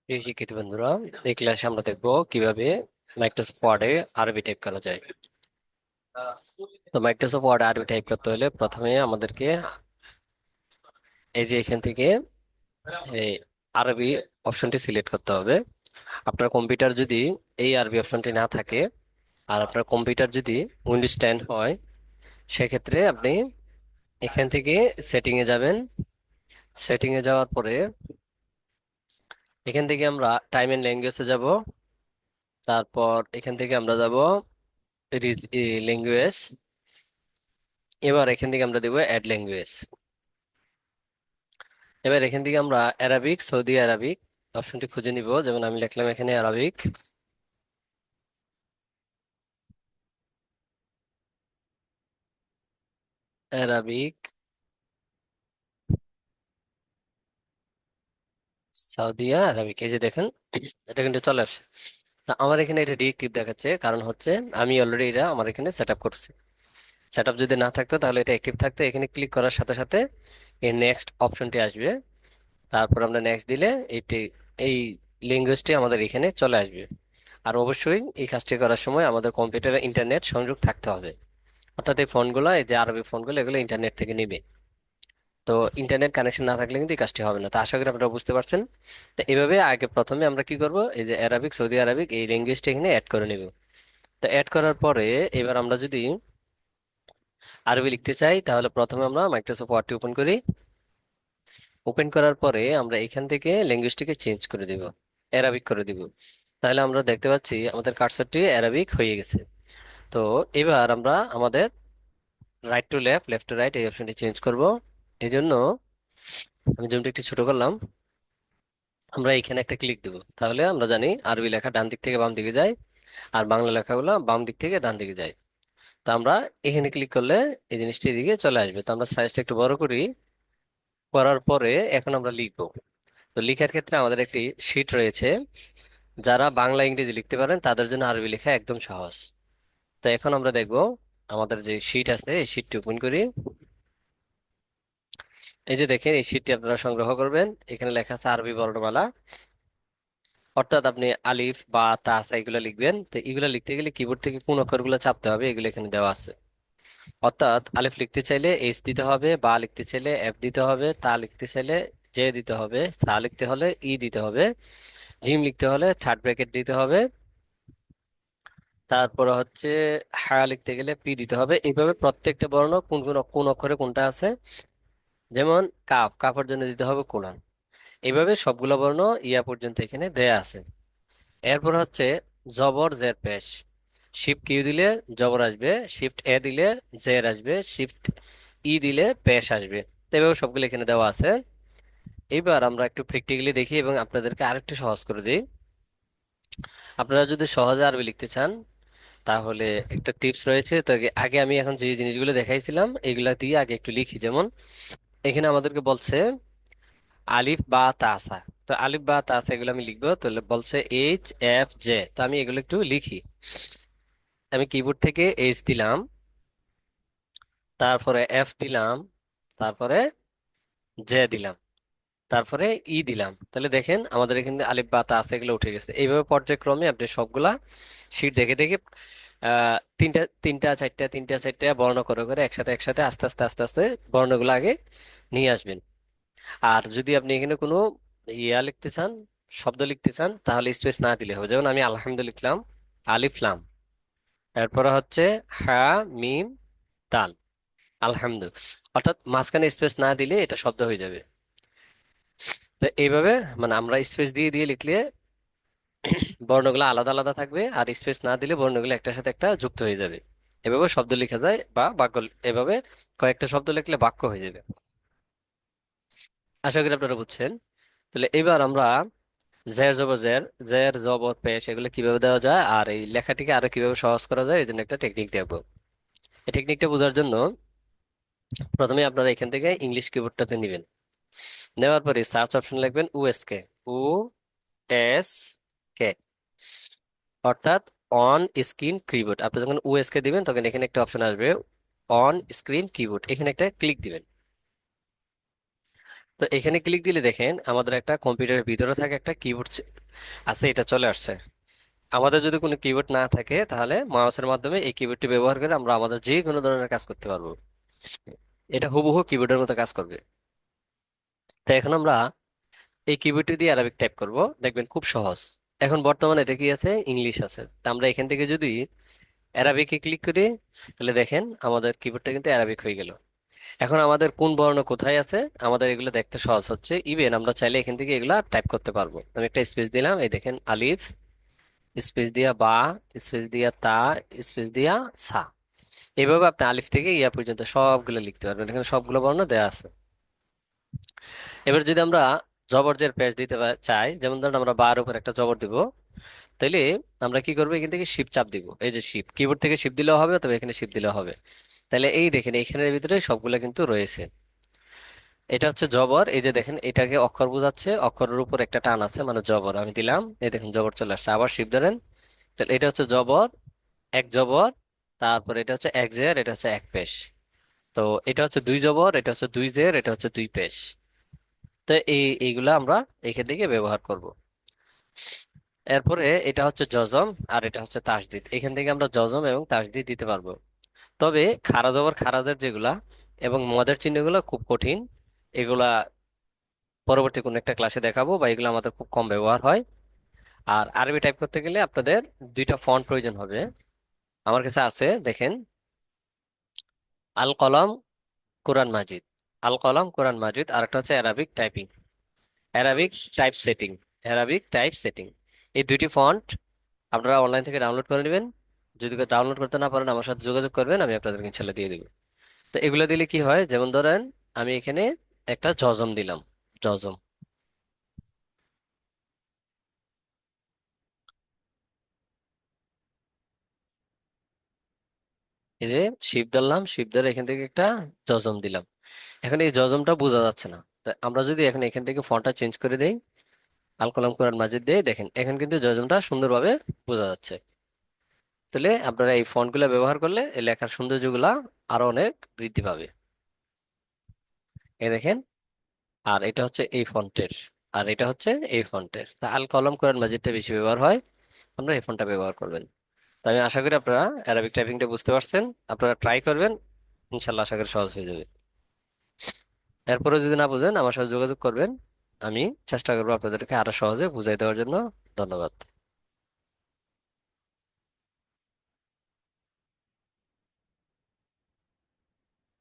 প্রিয় শিক্ষিত বন্ধুরা, এই ক্লাসে আমরা দেখবো কিভাবে মাইক্রোসফট ওয়ার্ডে আরবি টাইপ করা যায়। তো মাইক্রোসফট ওয়ার্ডে আরবি টাইপ করতে হলে প্রথমে আমাদেরকে এই যে এখান থেকে এই আরবি অপশনটি সিলেক্ট করতে হবে। আপনার কম্পিউটার যদি এই আরবি অপশনটি না থাকে আর আপনার কম্পিউটার যদি উইন্ডোজ 10 হয়, সেক্ষেত্রে আপনি এখান থেকে সেটিং এ যাবেন। সেটিং এ যাওয়ার পরে এখান থেকে আমরা টাইম এন্ড ল্যাঙ্গুয়েজে যাব। তারপর এখান থেকে আমরা যাব ল্যাঙ্গুয়েজ। এবার এখান থেকে আমরা দেবো অ্যাড ল্যাঙ্গুয়েজ। এবার এখান থেকে আমরা অ্যারাবিক, সৌদি আরবিক অপশনটি খুঁজে নিব। যেমন আমি লিখলাম এখানে আরবিক। আরবিক সাউদিয়া আরবিক, এই যে দেখেন এটা কিন্তু চলে আসছে। তা আমার এখানে এটা ডিএক্টিভ দেখাচ্ছে, কারণ হচ্ছে আমি অলরেডি এটা আমার এখানে সেট আপ করছি। সেট আপ যদি না থাকতো তাহলে এটা অ্যাক্টিভ থাকতো। এখানে ক্লিক করার সাথে সাথে এই নেক্সট অপশনটি আসবে। তারপর আমরা নেক্সট দিলে এইটি এই ল্যাঙ্গুয়েজটি আমাদের এখানে চলে আসবে। আর অবশ্যই এই কাজটি করার সময় আমাদের কম্পিউটারে ইন্টারনেট সংযোগ থাকতে হবে। অর্থাৎ এই ফোনগুলো, এই যে আরবি ফোনগুলো, এগুলো ইন্টারনেট থেকে নিবে। তো ইন্টারনেট কানেকশন না থাকলে কিন্তু এই কাজটি হবে না। তো আশা করি আপনারা বুঝতে পারছেন। তো এভাবে আগে প্রথমে আমরা কি করব, এই যে অ্যারাবিক, সৌদি আরবিক এই ল্যাঙ্গুয়েজটা এখানে অ্যাড করে নেব। তো অ্যাড করার পরে এবার আমরা যদি আরবি লিখতে চাই তাহলে প্রথমে আমরা মাইক্রোসফট ওয়ার্ডটি ওপেন করি। ওপেন করার পরে আমরা এখান থেকে ল্যাঙ্গুয়েজটিকে চেঞ্জ করে দিব, অ্যারাবিক করে দিব। তাহলে আমরা দেখতে পাচ্ছি আমাদের কার্সরটি অ্যারাবিক হয়ে গেছে। তো এবার আমরা আমাদের right to left, left to right এই অপশনটি চেঞ্জ করব। এই জন্য আমি জুমটা একটু ছোট করলাম। আমরা এখানে একটা ক্লিক দেবো, তাহলে আমরা জানি আরবি লেখা ডান দিক থেকে বাম দিকে যায় আর বাংলা লেখাগুলো বাম দিক থেকে ডান দিকে যায়। তো আমরা এখানে ক্লিক করলে এই জিনিসটি এদিকে চলে আসবে। তো আমরা সাইজটা একটু বড় করি। করার পরে এখন আমরা লিখবো। তো লেখার ক্ষেত্রে আমাদের একটি শীট রয়েছে। যারা বাংলা ইংরেজি লিখতে পারেন তাদের জন্য আরবি লেখা একদম সহজ। তো এখন আমরা দেখব আমাদের যে শীট আছে এই শীটটি ওপেন করি। এই যে দেখেন এই শীটটি আপনারা সংগ্রহ করবেন। এখানে লেখা আছে আরবি বর্ণমালা। অর্থাৎ আপনি আলিফ বা তা সা এগুলো লিখবেন। তো এগুলো লিখতে গেলে কিবোর্ড থেকে কোন অক্ষরগুলো চাপতে হবে এগুলো এখানে দেওয়া আছে। অর্থাৎ আলিফ লিখতে চাইলে এইচ দিতে হবে, বা লিখতে চাইলে এফ দিতে হবে, তা লিখতে চাইলে জে দিতে হবে, সা লিখতে হলে ই দিতে হবে, জিম লিখতে হলে থার্ড ব্র্যাকেট দিতে হবে, তারপরে হচ্ছে হা লিখতে গেলে পি দিতে হবে। এইভাবে প্রত্যেকটা বর্ণ কোন কোন কোন অক্ষরে কোনটা আছে। যেমন কাফ, কাফের জন্য দিতে হবে কোলন। এইভাবে সবগুলো বর্ণ ইয়া পর্যন্ত এখানে দেয়া আছে। এরপর হচ্ছে জবর জের পেশ। শিফট কিউ দিলে জবর আসবে, শিফট এ দিলে জের আসবে, শিফট ই দিলে পেশ আসবে। তো এভাবে সবগুলো এখানে দেওয়া আছে। এইবার আমরা একটু প্র্যাকটিক্যালি দেখি এবং আপনাদেরকে আরেকটু সহজ করে দিই। আপনারা যদি সহজে আরবি লিখতে চান তাহলে একটা টিপস রয়েছে। তো আগে আগে আমি এখন যে জিনিসগুলো দেখাইছিলাম এগুলা দিয়ে আগে একটু লিখি। যেমন এখানে আমাদেরকে বলছে আলিফ বা তাসা। তো আলিফ বা তাসা এগুলো আমি লিখবো। তাহলে বলছে এইচ এফ জে, তো আমি এগুলো একটু লিখি। আমি কিবোর্ড থেকে এইচ দিলাম, তারপরে এফ দিলাম, তারপরে জে দিলাম, তারপরে ই দিলাম। তাহলে দেখেন আমাদের এখানে আলিফ বা তা আছে এগুলো উঠে গেছে। এইভাবে পর্যায়ক্রমে আপনি সবগুলা শীট দেখে দেখে তিনটা তিনটা চারটা তিনটা চারটা বর্ণ করে করে একসাথে একসাথে আস্তে আস্তে আস্তে আস্তে বর্ণগুলো আগে নিয়ে আসবেন। আর যদি আপনি এখানে কোনো ইয়া লিখতে চান, শব্দ লিখতে চান, তাহলে স্পেস না দিলে হবে। যেমন আমি আলহামদুলিল্লাহ লিখলাম, আলিফ লাম, এরপরে হচ্ছে হা মিম দাল, আলহামদু। অর্থাৎ মাঝখানে স্পেস না দিলে এটা শব্দ হয়ে যাবে। তো এইভাবে মানে আমরা স্পেস দিয়ে দিয়ে লিখলে বর্ণগুলো আলাদা আলাদা থাকবে, আর স্পেস না দিলে বর্ণগুলো একটার সাথে একটা যুক্ত হয়ে যাবে। এভাবে শব্দ লেখা যায় বা বাক্য। এভাবে কয়েকটা শব্দ লিখলে বাক্য হয়ে যাবে। আশা করি আপনারা বুঝছেন। তাহলে এবার আমরা জের জবর জের, জের জবর পেশ এগুলো কিভাবে দেওয়া যায় আর এই লেখাটিকে আরো কিভাবে সহজ করা যায় এই জন্য একটা টেকনিক দেখবো। এই টেকনিকটা বোঝার জন্য প্রথমে আপনারা এখান থেকে ইংলিশ কিবোর্ডটাতে নেবেন। নেওয়ার পরে সার্চ অপশন লিখবেন USK, উ এস কে, অর্থাৎ অন স্ক্রিন কিবোর্ড। আপনি যখন USK দিবেন তখন এখানে একটা অপশন আসবে অন স্ক্রিন কিবোর্ড, এখানে একটা ক্লিক দিবেন। তো এখানে ক্লিক দিলে দেখেন আমাদের একটা কম্পিউটারের ভিতরে থাকে একটা কিবোর্ড আছে, এটা চলে আসছে। আমাদের যদি কোনো কিবোর্ড না থাকে তাহলে মাউসের মাধ্যমে এই কিবোর্ডটি ব্যবহার করে আমরা আমাদের যে কোনো ধরনের কাজ করতে পারবো। এটা হুবহু কিবোর্ডের মতো কাজ করবে। তো এখন আমরা এই কিবোর্ডটি দিয়ে আরবিক টাইপ করব, দেখবেন খুব সহজ। এখন বর্তমানে এটা কি আছে, ইংলিশ আছে। তা আমরা এখান থেকে যদি অ্যারাবিকে ক্লিক করি, তাহলে দেখেন আমাদের কিবোর্ডটা কিন্তু অ্যারাবিক হয়ে গেল। এখন আমাদের কোন বর্ণ কোথায় আছে আমাদের এগুলো দেখতে সহজ হচ্ছে। ইভেন আমরা চাইলে এখান থেকে এগুলা টাইপ করতে পারবো। আমি একটা স্পেস দিলাম, এই দেখেন আলিফ, স্পেস দিয়া বা, স্পেস দিয়া তা, স্পেস দিয়া সা। এইভাবে আপনি আলিফ থেকে ইয়া পর্যন্ত সবগুলো লিখতে পারবেন, এখানে সবগুলো বর্ণ দেওয়া আছে। এবার যদি আমরা জবরজের পেশ দিতে চাই, যেমন ধরুন আমরা বার উপর একটা জবর দিব, তাইলে আমরা কি করবো, এখান থেকে শিফট চাপ দিব। এই যে শিফট, কিবোর্ড থেকে শিফট দিলেও হবে, তবে এখানে শিফট দিলেও হবে। তাহলে এই দেখেন এখানের ভিতরে সবগুলো কিন্তু রয়েছে। এটা হচ্ছে জবর, এই যে দেখেন এটাকে অক্ষর বোঝাচ্ছে, অক্ষরের উপর একটা টান আছে মানে জবর, আমি দিলাম, এই দেখেন জবর চলে আসছে। আবার শিফট ধরেন, তাহলে এটা হচ্ছে জবর, এক জবর, তারপর এটা হচ্ছে এক জের, এটা হচ্ছে এক পেশ। তো এটা হচ্ছে দুই জবর, এটা হচ্ছে দুই জের, এটা হচ্ছে দুই পেশ। তো এইগুলা আমরা এখান থেকে ব্যবহার করব। এরপরে এটা হচ্ছে জজম, আর এটা হচ্ছে তাসদিদ। এখান থেকে আমরা জজম এবং তাসদিদ দিতে পারবো। তবে খারা জবর খারাজের যেগুলা এবং মদের চিহ্নগুলো খুব কঠিন, এগুলা পরবর্তী কোনো একটা ক্লাসে দেখাবো, বা এগুলো আমাদের খুব কম ব্যবহার হয়। আর আরবি টাইপ করতে গেলে আপনাদের দুইটা ফন্ট প্রয়োজন হবে। আমার কাছে আছে, দেখেন, আল কলম, কোরআন মাজিদ। আল কলম, কোরআন মাজিদ, আর একটা হচ্ছে Arabic typing, Arabic type setting, Arabic type setting. এই দুইটি ফন্ট আপনারা অনলাইন থেকে ডাউনলোড করে নেবেন। যদি ডাউনলোড করতে না পারেন আমার সাথে যোগাযোগ করবেন, আমি আপনাদেরকে ইনশাল্লাহ দিয়ে দেবো। তো এগুলো দিলে কি হয়, যেমন ধরেন আমি এখানে একটা জজম দিলাম, জজম, এই যে শিপ ধরলাম, শিপ ধরে এখান থেকে একটা জজম দিলাম। এখন এই জজমটা বোঝা যাচ্ছে না, তা আমরা যদি এখন এখান থেকে ফন্টটা চেঞ্জ করে দেই, আল কালাম কোরআন মাজিদ দিয়ে দেখেন এখন কিন্তু জজমটা সুন্দরভাবে বোঝা যাচ্ছে। তাহলে আপনারা এই ফন্টগুলো ব্যবহার করলে এই লেখার সৌন্দর্যগুলা আরো অনেক বৃদ্ধি পাবে। এই দেখেন, আর এটা হচ্ছে এই ফন্টের, আর এটা হচ্ছে এই ফন্টের। তা আল কলম কোরআন মাজিদটা বেশি ব্যবহার হয়, আমরা এই ফন্টটা ব্যবহার করবেন। তো আমি আশা করি আপনারা অ্যারাবিক টাইপিংটা বুঝতে পারছেন। আপনারা ট্রাই করবেন, ইনশাল্লাহ আশা করি সহজ হয়ে যাবে। এরপরে যদি না বুঝেন আমার সাথে যোগাযোগ করবেন, আমি চেষ্টা করবো আপনাদেরকে আরো সহজে বুঝাই দেওয়ার জন্য। ধন্যবাদ।